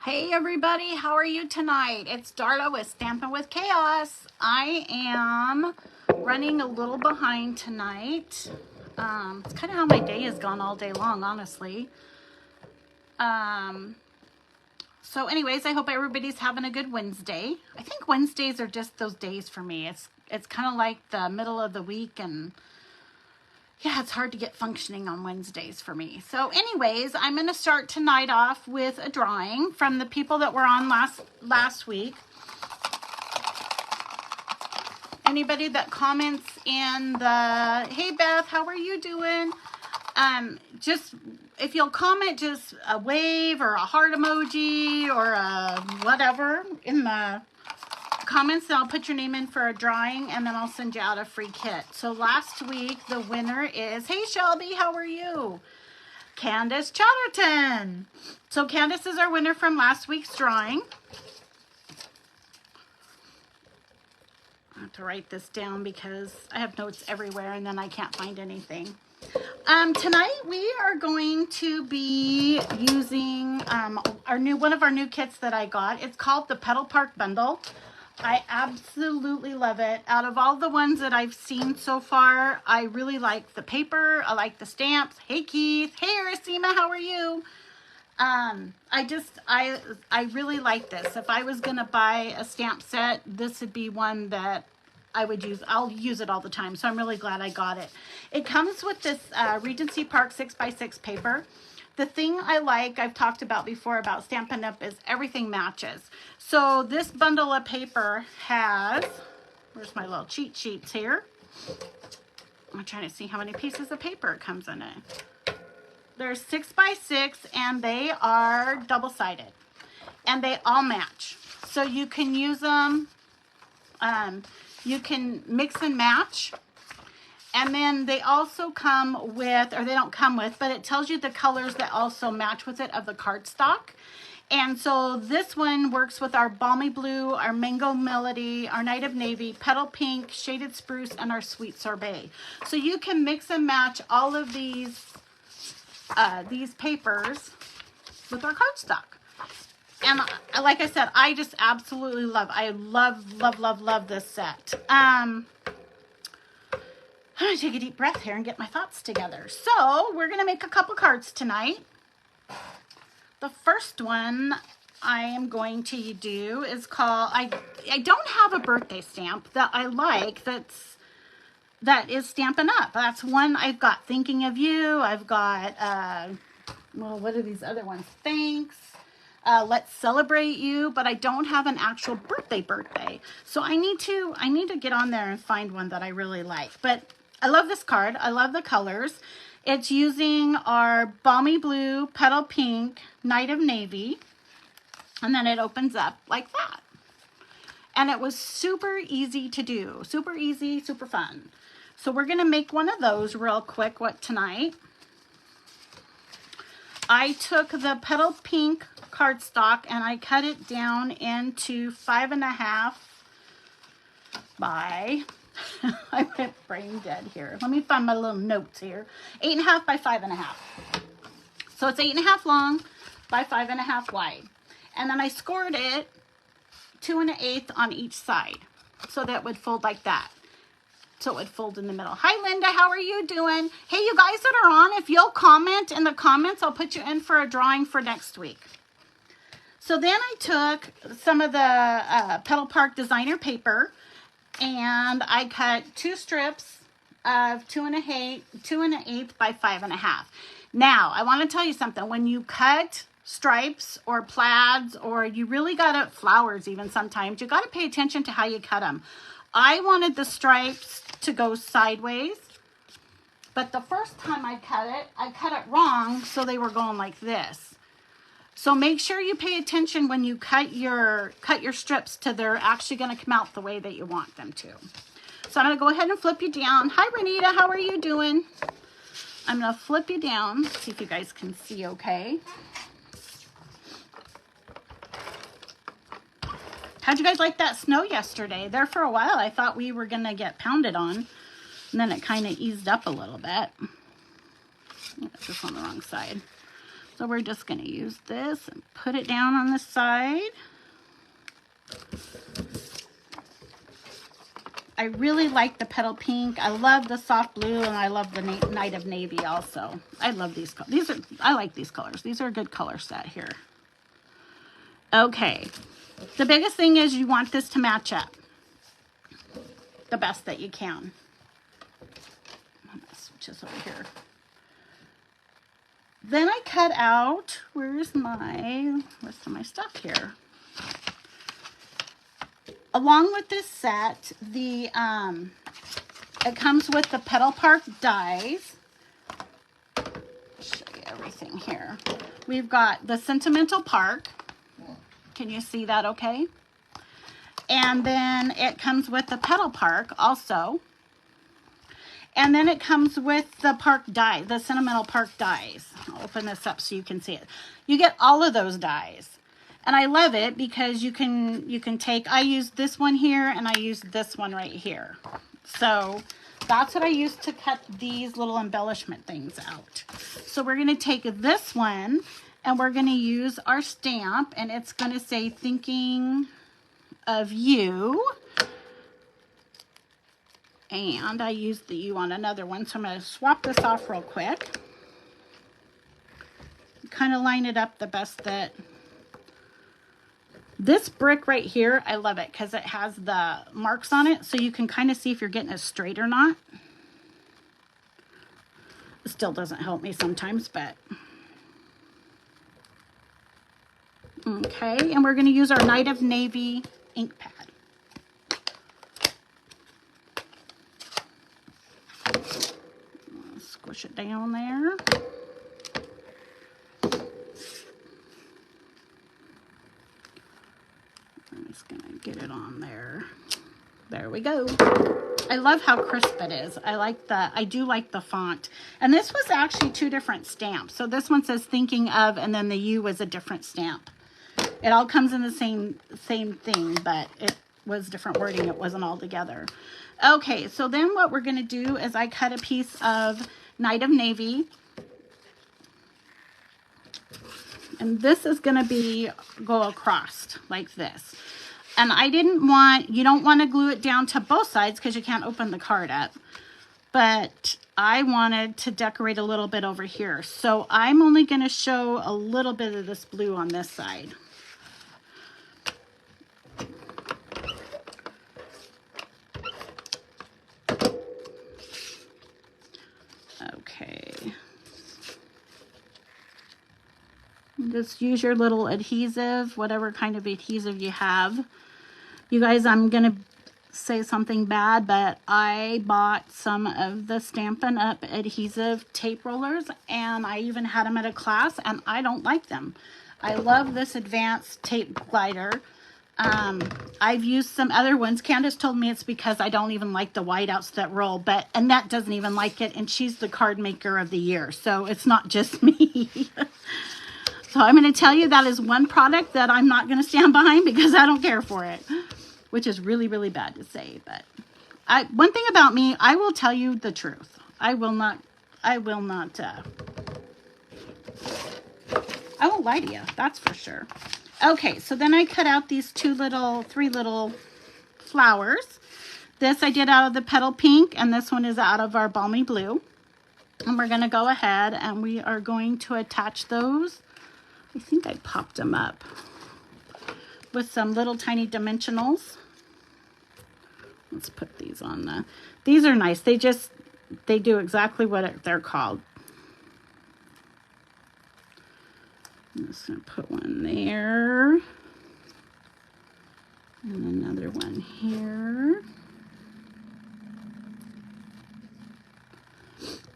Hey everybody, how are you tonight? It's Darla with Stampin' with Chaos. I am running a little behind tonight. It's kind of how my day has gone all day long, honestly. So anyways, I hope everybody's having a good Wednesday. I think Wednesdays are just those days for me. It's kind of like the middle of the week, and yeah, it's hard to get functioning on Wednesdays for me. So anyways, I'm going to start tonight off with a drawing from the people that were on last week. Anybody that comments in the, hey Beth, how are you doing? Just, if you'll comment just a wave or a heart emoji or a whatever in the comments, and I'll put your name in for a drawing, and then I'll send you out a free kit. So last week the winner is, hey Shelby, how are you? Candace Chatterton. So Candace is our winner from last week's drawing. I have to write this down because I have notes everywhere and then I can't find anything. Tonight we are going to be using one of our new kits that I got. It's called the Petal Park Bundle. I absolutely love it. Out of all the ones that I've seen so far, I really like the paper. I like the stamps. Hey Keith. Hey Aracima, how are you? I really like this. If I was gonna buy a stamp set, this would be one that I would use. I'll use it all the time, so I'm really glad I got it. It comes with this Regency Park 6x6 paper. The thing I like, I've talked about before about Stampin' Up, is everything matches. So this bundle of paper has, where's my little cheat sheets here? I'm trying to see how many pieces of paper it comes in it. There's 6x6 and they are double-sided and they all match. So you can use them, you can mix and match. And then they also come with, or they don't come with, but it tells you the colors that also match with it of the cardstock. And so this one works with our Balmy Blue, our Mango Melody, our Night of Navy, Petal Pink, Shaded Spruce, and our Sweet Sorbet. So you can mix and match all of these papers with our cardstock. And like I said, I just absolutely love this set. I'm going to take a deep breath here and get my thoughts together. So we're going to make a couple cards tonight. The first one I am going to do is called, I don't have a birthday stamp that I like that is Stampin' Up. That's one I've got Thinking of You. I've got, well, what are these other ones? Thanks. Let's Celebrate You, but I don't have an actual birthday. So I need to get on there and find one that I really like. But I love this card. I love the colors. It's using our Balmy Blue, Petal Pink, Night of Navy, and then it opens up like that. And it was super easy to do. Super easy, super fun. So we're going to make one of those real quick tonight. I took the Petal Pink cardstock and I cut it down into 5.5 by... I went brain dead here. Let me find my little notes here. 8.5 by 5.5. So it's 8.5 long by 5.5 wide. And then I scored it 2 1/8 on each side. So that would fold like that. So it would fold in the middle. Hi Linda, how are you doing? Hey, you guys that are on, if you'll comment in the comments, I'll put you in for a drawing for next week. So then I took some of the Petal Park designer paper, and I cut 2 strips of 2 1/8 by 5.5. Now, I want to tell you something. When you cut stripes or plaids, or you really got to, flowers even sometimes, you got to pay attention to how you cut them. I wanted the stripes to go sideways, but the first time I cut it wrong, so they were going like this. So make sure you pay attention when you cut your strips to they're actually going to come out the way that you want them to. So I'm going to go ahead and flip you down. Hi Renita, how are you doing? I'm going to flip you down, see if you guys can see okay. How'd you guys like that snow yesterday? There for a while I thought we were going to get pounded on, and then it kind of eased up a little bit. This on the wrong side. So we're just going to use this and put it down on the side. I really like the petal pink. I love the soft blue, and I love the Night of Navy also. I love these colors. I like these colors. These are a good color set here. Okay. The biggest thing is you want this to match up the best that you can. I'm going to switch this over here. Then I cut out, where's my rest of my stuff here? Along with this set, it comes with the Petal Park dies. Show you everything here. We've got the Sentimental Park. Can you see that okay? And then it comes with the Petal Park also. And then it comes with the park die, the Sentimental Park dies. I'll open this up so you can see it. You get all of those dies. And I love it because you can take, I use this one here and I use this one right here. So that's what I use to cut these little embellishment things out. So we're going to take this one and we're going to use our stamp, and it's going to say thinking of you. And I used the U on another one, so I'm going to swap this off real quick. Kind of line it up the best that... This brick right here, I love it because it has the marks on it, so you can kind of see if you're getting it straight or not. It still doesn't help me sometimes, but... Okay, and we're going to use our Night of Navy ink pad. Squish it down there. I'm just gonna get it on there. There we go. I love how crisp it is. I do like the font. And this was actually 2 different stamps. So this one says thinking of, and then the U was a different stamp. It all comes in the same thing, but it was different wording. It wasn't all together. Okay, so then what we're gonna do is I cut a piece of Night of Navy, and this is going to go across like this. And you don't want to glue it down to both sides because you can't open the card up, but I wanted to decorate a little bit over here, so I'm only going to show a little bit of this blue on this side. Okay. Just use your little adhesive, whatever kind of adhesive you have. You guys, I'm going to say something bad, but I bought some of the Stampin' Up! Adhesive tape rollers, and I even had them at a class, and I don't like them. I love this advanced tape glider. I've used some other ones. Candace told me it's because I don't even like the whiteouts that roll, but Annette doesn't even like it, and she's the card maker of the year, so it's not just me. So I'm going to tell you that is one product that I'm not going to stand behind because I don't care for it, which is really, really bad to say. But one thing about me, I will tell you the truth. I won't lie to you. That's for sure. Okay, so then I cut out these 3 little flowers. This I did out of the Petal Pink, and this one is out of our Balmy Blue. And we're going to go ahead and we are going to attach those. I think I popped them up with some little tiny dimensionals. Let's put these on these are nice. They do exactly what they're called. I'm just going to put one there. And another one here.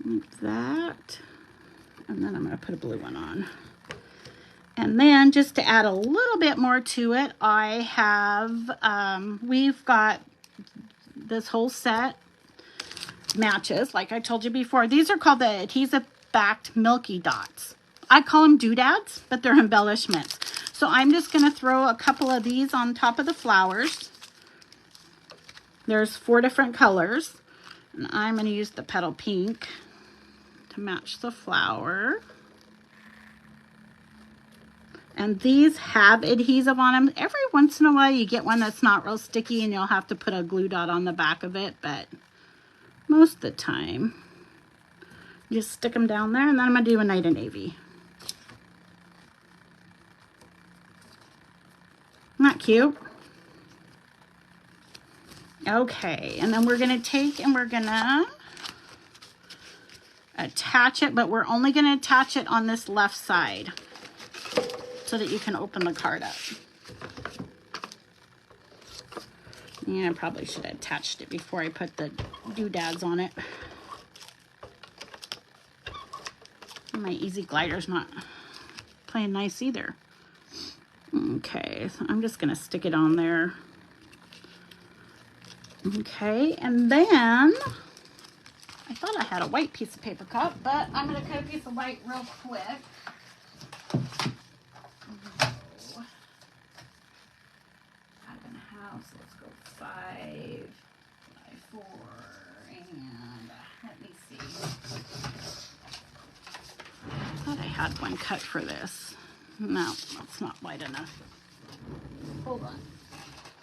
Like that. And then I'm going to put a blue one on. And then just to add a little bit more to it, I have, we've got this whole set matches, like I told you before. These are called the adhesive backed Milky Dots. I call them doodads, but they're embellishments. So I'm just going to throw a couple of these on top of the flowers. There's 4 different colors. And I'm going to use the Petal Pink to match the flower. And these have adhesive on them. Every once in a while you get one that's not real sticky and you'll have to put a glue dot on the back of it, but most of the time, just stick them down there, and then I'm gonna do a night of navy. Not cute. Okay, and then we're gonna take and we're gonna attach it, but we're only gonna attach it on this left side so that you can open the card up. Yeah, I probably should have attached it before I put the doodads on it. My easy glider's not playing nice either. Okay, so I'm just gonna stick it on there. Okay, and then I thought I had a white piece of paper cup, but I'm gonna cut a piece of white real quick. 5.5, so let's go 5 by 4, and let me see. I thought I had one cut for this. No, that's not wide enough. Hold on.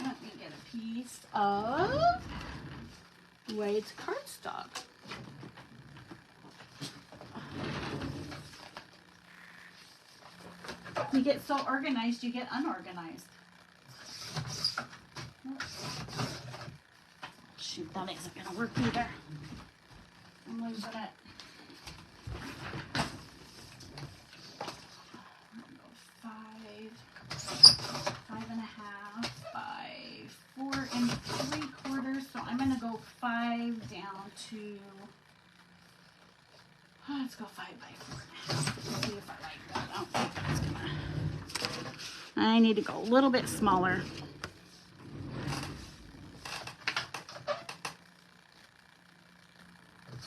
Let me get a piece of white cardstock. You get so organized, you get unorganized. Shoot, that isn't gonna work either. I'm losing it. 5.5 by 4 3/4. So I'm gonna go 5 down to, let's go 5 by 4.5. Let's see if I like that. I don't think that's gonna, I need to go a little bit smaller.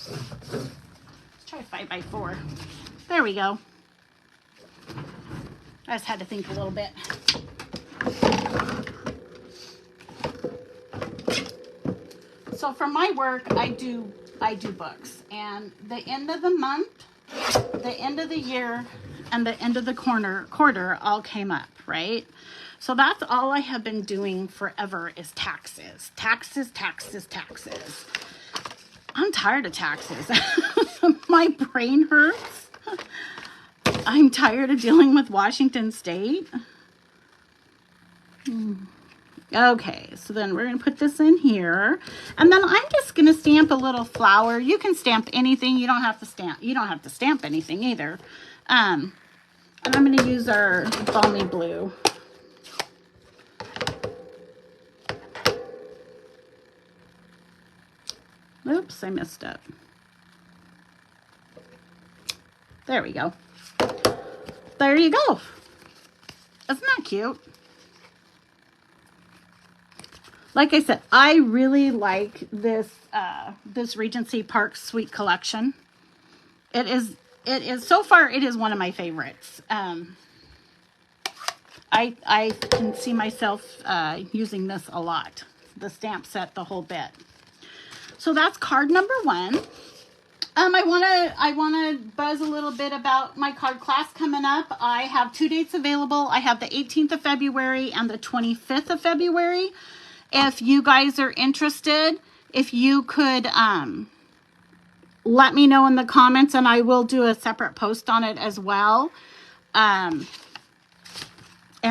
Let's try 5 by 4. There we go. I just had to think a little bit. So for my work, I do books, and the end of the month, the end of the year, and the end of the quarter all came up, right? So that's all I have been doing forever is taxes. Taxes, taxes, taxes. I'm tired of taxes. My brain hurts. I'm tired of dealing with Washington State. Okay, so then we're going to put this in here. And then I'm just going to stamp a little flower. You can stamp anything. You don't have to stamp anything either. And I'm going to use our balmy blue. Oops, I messed up. There we go. There you go. Isn't that cute? Like I said, I really like this this Regency Park Suite Collection. It is so far it is one of my favorites. I can see myself using this a lot. The stamp set, the whole bit. So that's card number 1. I wanna buzz a little bit about my card class coming up. I have 2 dates available. I have the 18th of February and the 25th of February. If you guys are interested, if you could let me know in the comments, and I will do a separate post on it as well, and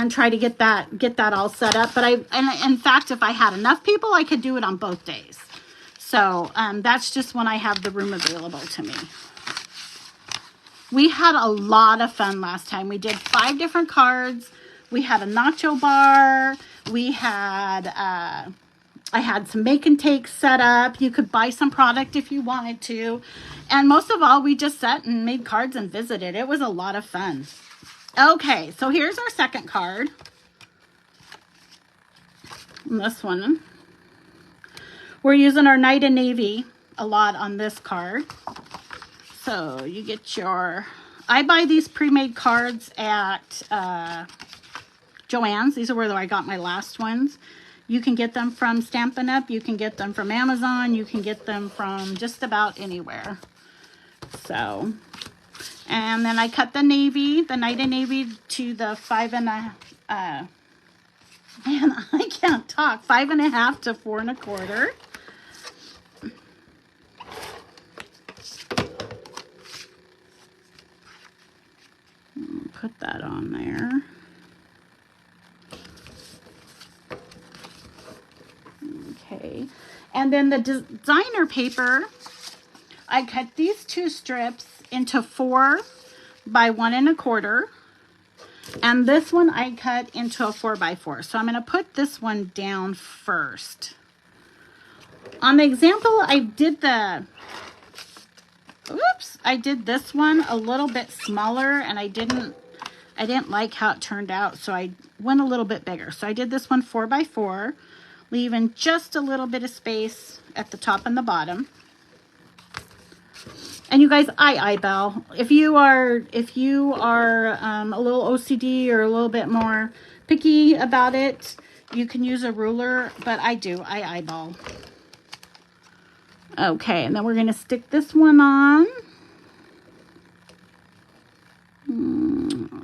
try to get that all set up. But in fact, if I had enough people, I could do it on both days. So that's just when I have the room available to me. We had a lot of fun last time. We did 5 different cards. We had a nacho bar. We had, I had some make and take set up. You could buy some product if you wanted to. And most of all, we just sat and made cards and visited. It was a lot of fun. Okay, so here's our second card. And this one. We're using our Night of Navy a lot on this card. So you get your, I buy these pre-made cards at Joann's. These are where I got my last ones. You can get them from Stampin' Up. You can get them from Amazon. You can get them from just about anywhere. So And then I cut the navy, the Night of Navy, to the 5.5, man, I can't talk, 5.5 to 4.25. Put that on there. Okay, and then the designer paper, I cut these 2 strips into 4 by 1.25, and this one I cut into a 4x4. So I'm going to put this one down first. On the example, I did this one a little bit smaller, and I didn't like how it turned out, so I went a little bit bigger. So I did this one 4x4, leaving just a little bit of space at the top and the bottom. And you guys, I eyeball. If you are a little OCD or a little bit more picky about it, you can use a ruler, but I eyeball. Okay, and then we're going to stick this one on.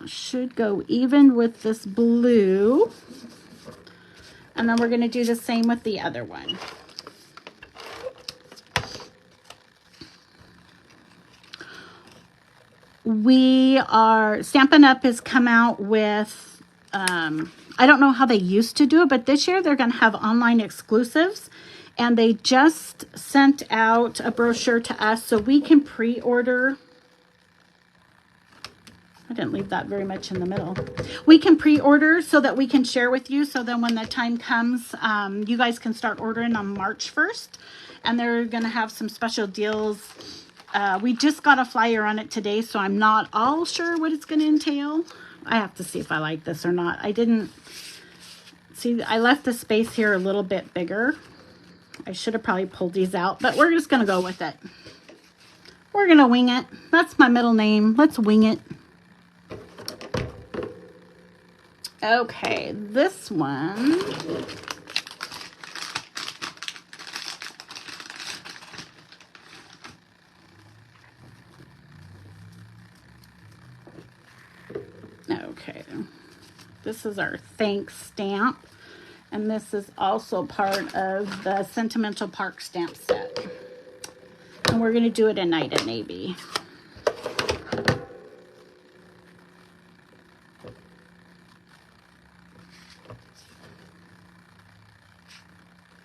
Should go even with this blue. And then we're going to do the same with the other one. Stampin' Up! Has come out with, I don't know how they used to do it, but this year they're going to have online exclusives. And they just sent out a brochure to us so we can pre-order. I didn't leave that very much in the middle. We can pre-order so that we can share with you. So then when the time comes, you guys can start ordering on March 1st. And they're going to have some special deals. We just got a flyer on it today, so I'm not all sure what it's going to entail. I have to see if I like this or not. I didn't see, I left the space here a little bit bigger. I should have probably pulled these out, but we're just going to go with it. We're going to wing it. That's my middle name. Let's wing it. Okay, this one. Okay, this is our thanks stamp. And this is also part of the Sentimental Park stamp set. And we're going to do it in Night of Navy.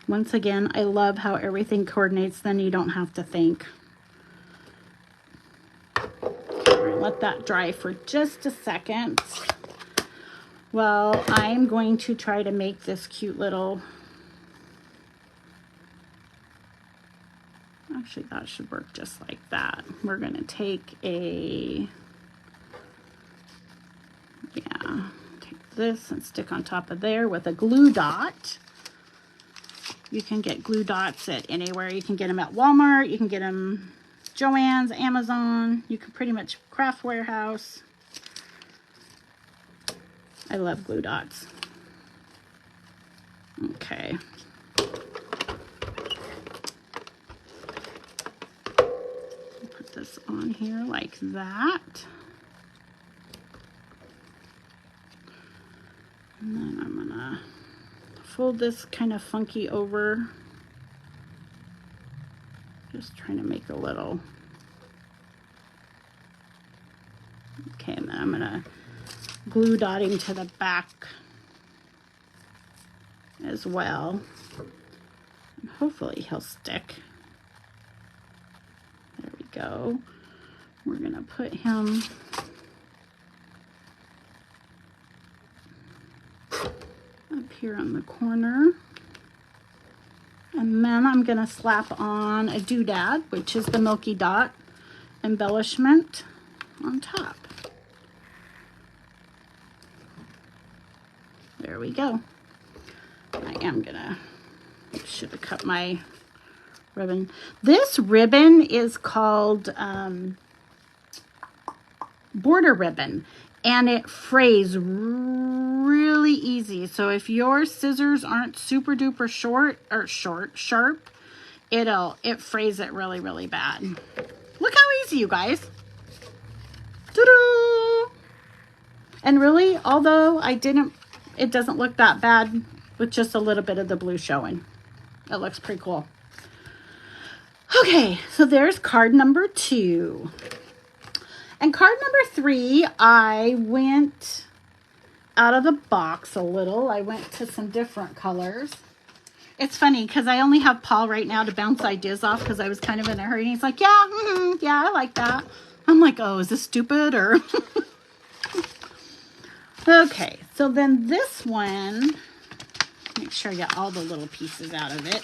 Once again, I love how everything coordinates, then you don't have to think. Let that dry for just a second. Well, I'm going to try to make this cute little, actually that should work just like that. We're going to take take this and stick on top of there with a glue dot. You can get glue dots at anywhere. You can get them at Walmart, you can get them Joann's, Amazon, you can pretty much Craft Warehouse. I love glue dots. Okay. Put this on here like that. And then I'm gonna fold this kind of funky over. Just trying to make a little. Okay, and then I'm gonna glue dotting to the back as well. And hopefully he'll stick. There we go. We're gonna put him up here on the corner. And then I'm gonna slap on a doodad, which is the Milky Dot embellishment on top. There we go. I am gonna, should have cut my ribbon. This ribbon is called border ribbon, and it frays really easy. So if your scissors aren't super duper sharp, it frays it really, really bad. Look how easy, you guys. Doo-doo! And really, although it doesn't look that bad with just a little bit of the blue showing. It looks pretty cool. Okay, so there's card number 2. And card number 3, I went out of the box a little. I went to some different colors. It's funny because I only have Paul right now to bounce ideas off because I was kind of in a hurry. And he's like, yeah, yeah, I like that. I'm like, oh, is this stupid or... Okay, so then this one, make sure I get all the little pieces out of it.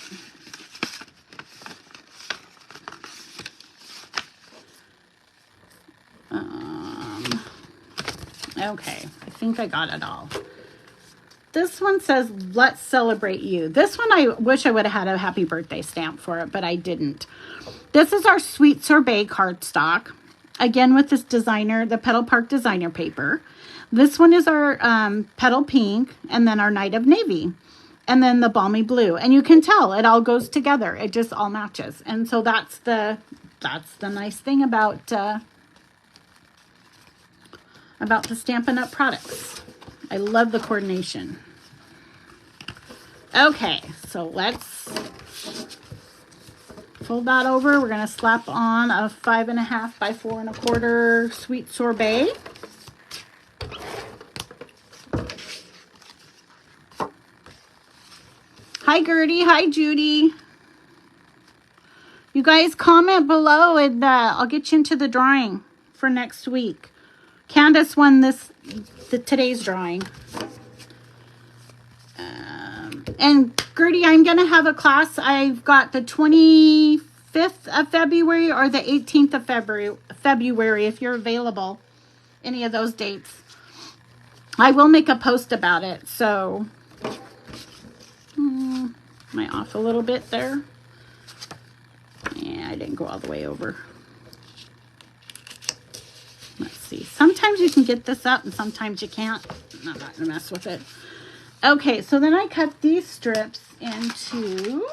Okay, I think I got it all. This one says, let's celebrate you. This one, I wish I would have had a happy birthday stamp for it, but I didn't. This is our Sweet Sorbet cardstock. Again, with this designer, the Petal Park designer paper. This one is our Petal Pink, and then our Night of Navy, and then the Balmy Blue. And you can tell it all goes together. It just all matches. And so that's the nice thing about the Stampin' Up! Products. I love the coordination. Okay, so let's fold that over. We're going to slap on a 5.5 by 4 1/4 Sweet Sorbet. Hi, Gertie. Hi, Judy. You guys comment below and I'll get you into the drawing for next week. Candace won today's drawing. And Gertie, I'm going to have a class. I've got the 25th of February or the 18th of February, if you're available, any of those dates. I will make a post about it. So, am I off a little bit there? Yeah, I didn't go all the way over. Let's see. Sometimes you can get this up and sometimes you can't. I'm not going to mess with it. Okay, so then I cut these strips into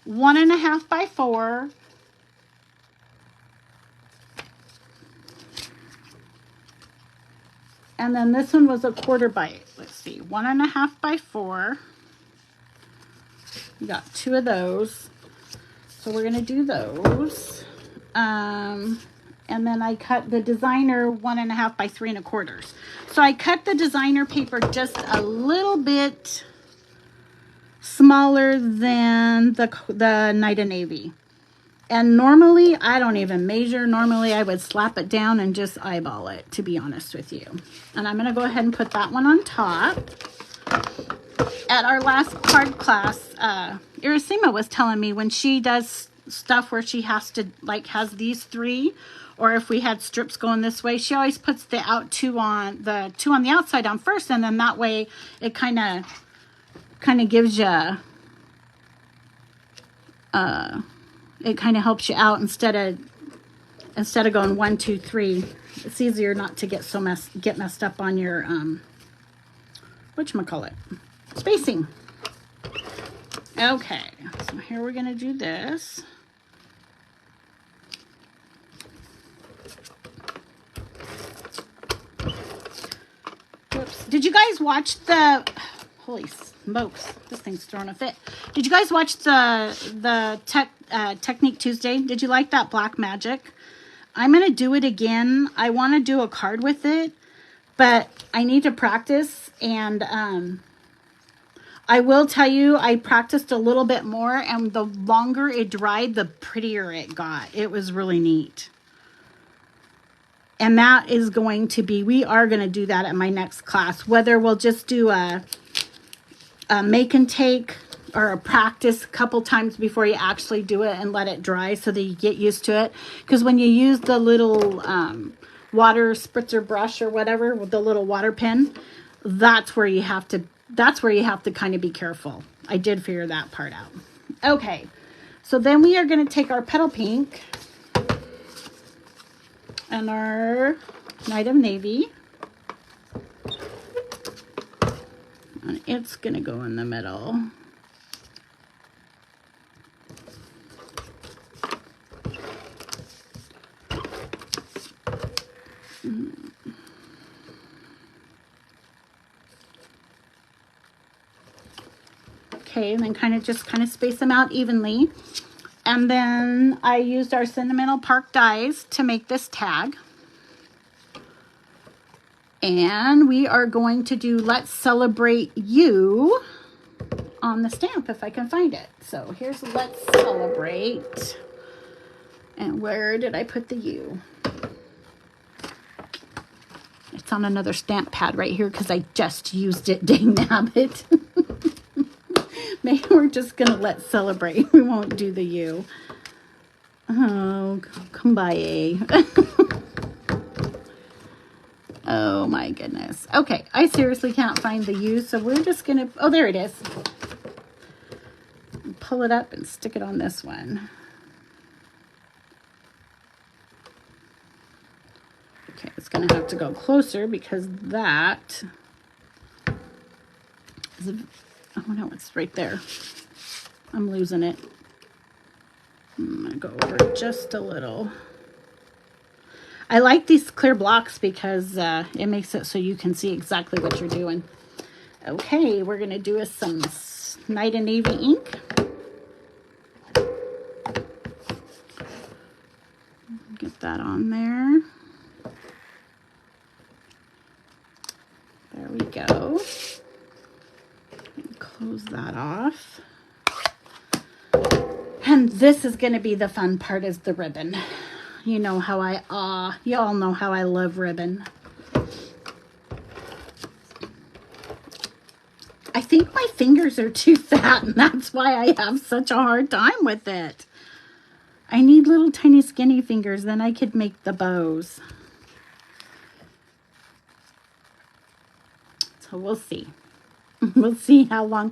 1.5 by 4. And then this one was 1/4 by, let's see, 1.5 by 4. We got 2 of those. So we're going to do those. And then I cut the designer 1.5 by 3 1/4. So I cut the designer paper just a little bit smaller than the Night of Navy. And normally, I don't even measure. Normally, I would slap it down and just eyeball it, to be honest with you. And I'm going to go ahead and put that one on top. At our last card class, Irasima was telling me when she does stuff where she has to, like, has these 3, or if we had strips going this way, she always puts the 2 on the outside on first, and then that way it kind of gives you it kind of helps you out instead of going 1 2 3. It's easier not to get messed up on your whatchamacallit, spacing. Okay, so here we're gonna do this. Oops. Did you guys watch the, holy smokes, this thing's throwing a fit. Did you guys watch the Technique Tuesday? Did you like that black magic? I'm going to do it again. I want to do a card with it, but I need to practice. And I will tell you, I practiced a little bit more, and the longer it dried, the prettier it got. It was really neat. And that is going to be, we are going to do that at my next class. Whether we'll just do a make and take or a practice a couple times before you actually do it and let it dry so that you get used to it. Because when you use the little water spritzer brush or whatever with the little water pen, that's where you have to kind of be careful. I did figure that part out. Okay, so then we are going to take our Petal Pink and our Night of Navy, and it's going to go in the middle. Okay, and then kind of space them out evenly. And then I used our Sentimental Park dies to make this tag. And we are going to do Let's Celebrate You on the stamp if I can find it. So here's Let's Celebrate. And where did I put the U? It's on another stamp pad right here because I just used it, dang nabbit. Maybe we're just going to Let's Celebrate. We won't do the U. Oh, come by A. Oh my goodness. Okay, I seriously can't find the U, so we're just going to, oh, there it is. Pull it up and stick it on this one. Okay, it's going to have to go closer because that is a, oh no, it's right there. I'm losing it. I'm going to go over just a little. I like these clear blocks because it makes it so you can see exactly what you're doing. Okay, we're going to do some Night and Navy ink. Get that on there. There we go. And close that off. And this is going to be the fun part, is the ribbon. You know how y'all know how I love ribbon. I think my fingers are too fat, and that's why I have such a hard time with it. I need little tiny skinny fingers, then I could make the bows. So we'll see. We'll see how long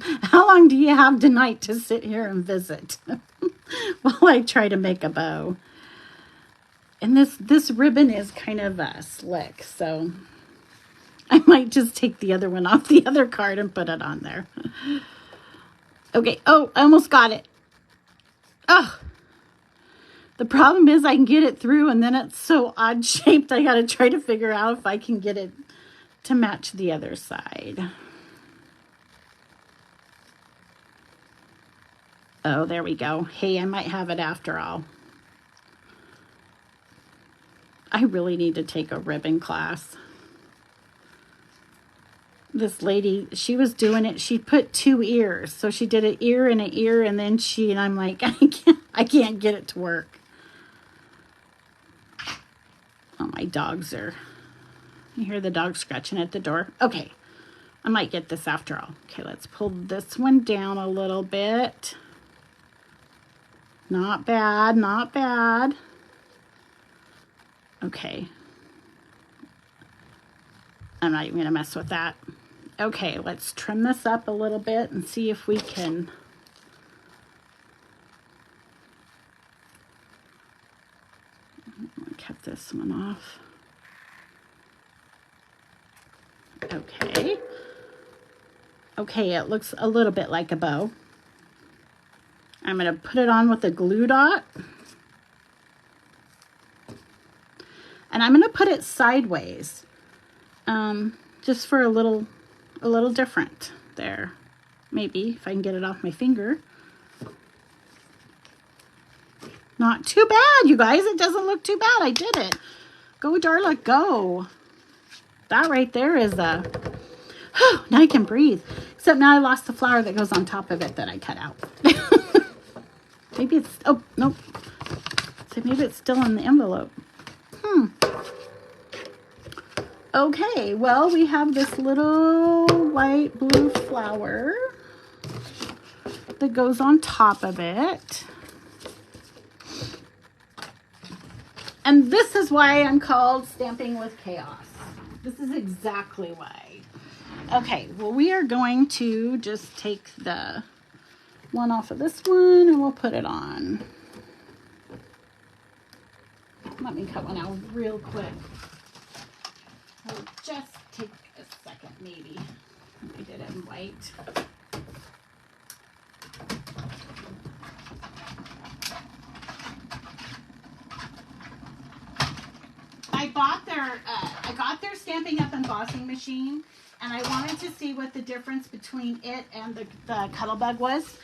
do you have tonight to sit here and visit while I try to make a bow. And this ribbon is kind of slick, so I might just take the other one off the other card and put it on there. Okay, oh, I almost got it. Oh, the problem is I can get it through and then it's so odd shaped. I got to try to figure out if I can get it to match the other side. Oh, there we go. Hey, I might have it after all. I really need to take a ribbon class. This lady, she was doing it. She put 2 ears. So she did an ear and an ear, and then and I'm like, I can't get it to work. Oh, my dogs are, you hear the dog scratching at the door? Okay, I might get this after all. Okay, let's pull this one down a little bit. Not bad, not bad. Okay. I'm not even going to mess with that. Okay, let's trim this up a little bit and see if we can. I cut this one off. Okay. Okay, it looks a little bit like a bow. I'm going to put it on with a glue dot. And I'm going to put it sideways. Just for a little different there. Maybe if I can get it off my finger. Not too bad, you guys. It doesn't look too bad. I did it. Go, Darla, go. That right there is a... now I can breathe. Except now I lost the flower that goes on top of it that I cut out. Maybe it's... Oh, nope. So maybe it's still in the envelope. Okay, well, we have this little white blue flower that goes on top of it. And this is why I'm called Stamping with Chaos. This is exactly why. Okay, well, we are going to just take the one off of this one and we'll put it on. Let me cut one out real quick. It'll just take a second, maybe. I did it in white. I got Stampin' Up! Embossing machine, and I wanted to see what the difference between it and the Cuttlebug was.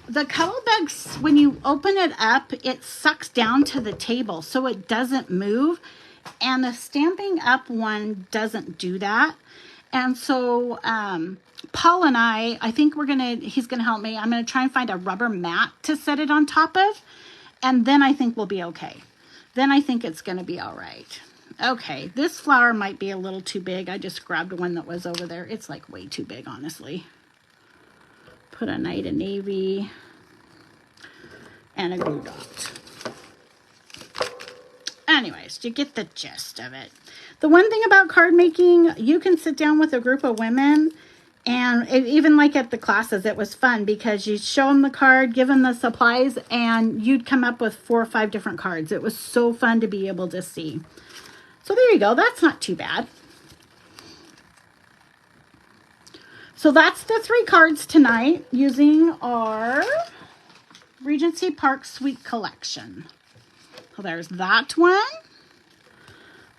The Cuttlebug, when you open it up, it sucks down to the table, so it doesn't move. And the Stampin' Up! One doesn't do that. And so Paul and I think he's gonna help me. I'm gonna try and find a rubber mat to set it on top of. And then I think we'll be okay. Then I think it's gonna be all right. Okay, this flower might be a little too big. I just grabbed one that was over there. It's like way too big, honestly. Put a Night of Navy and a glue dot. Anyways, you get the gist of it. The one thing about card making, you can sit down with a group of women, and even like at the classes, it was fun because you show them the card, give them the supplies, and you'd come up with 4 or 5 different cards. It was so fun to be able to see. So there you go. That's not too bad. So that's the 3 cards tonight using our Regency Park Suite Collection. So there's that one.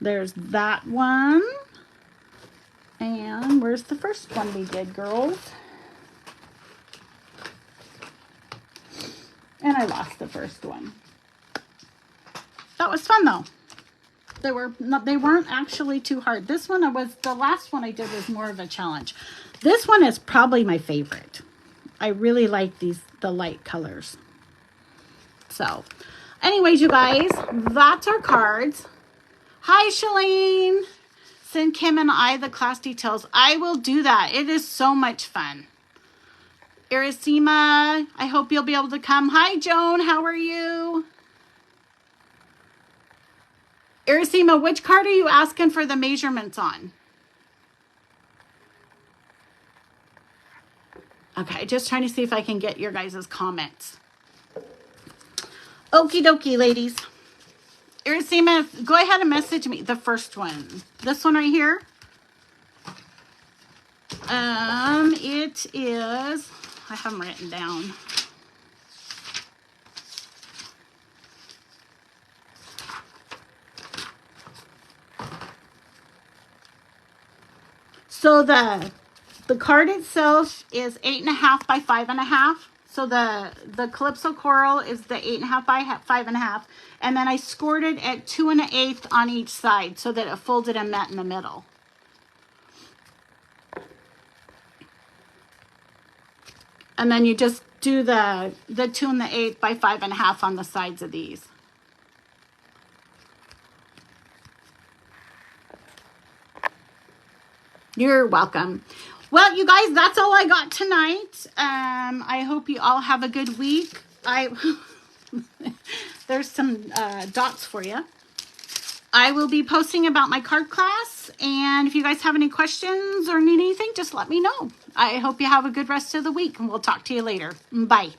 There's that one. And where's the first one we did, girls? And I lost the first one. That was fun though. They weren't actually too hard. This one the last one I did was more of a challenge. This one is probably my favorite. I really like the light colors. So, anyways, you guys, that's our cards. Hi, Shalene. Send Kim and I the class details. I will do that. It is so much fun. Irasima, I hope you'll be able to come. Hi, Joan. How are you? Irasima, which card are you asking for the measurements on? Okay, just trying to see if I can get your guys' comments. Okie dokie, ladies. Irasima, go ahead and message me the first one. This one right here. It is, I have them written down. So the card itself is 8.5 by 5.5. So the Calypso Coral is the 8.5 by 5.5. And then I scored it at 2 1/8 on each side so that it folded and met in the middle. And then you just do the 2 1/8 by 5.5 on the sides of these. You're welcome. Well, you guys, that's all I got tonight. I hope you all have a good week. There's some dots for you. I will be posting about my card class, and if you guys have any questions or need anything, just let me know. I hope you have a good rest of the week, and we'll talk to you later. Bye.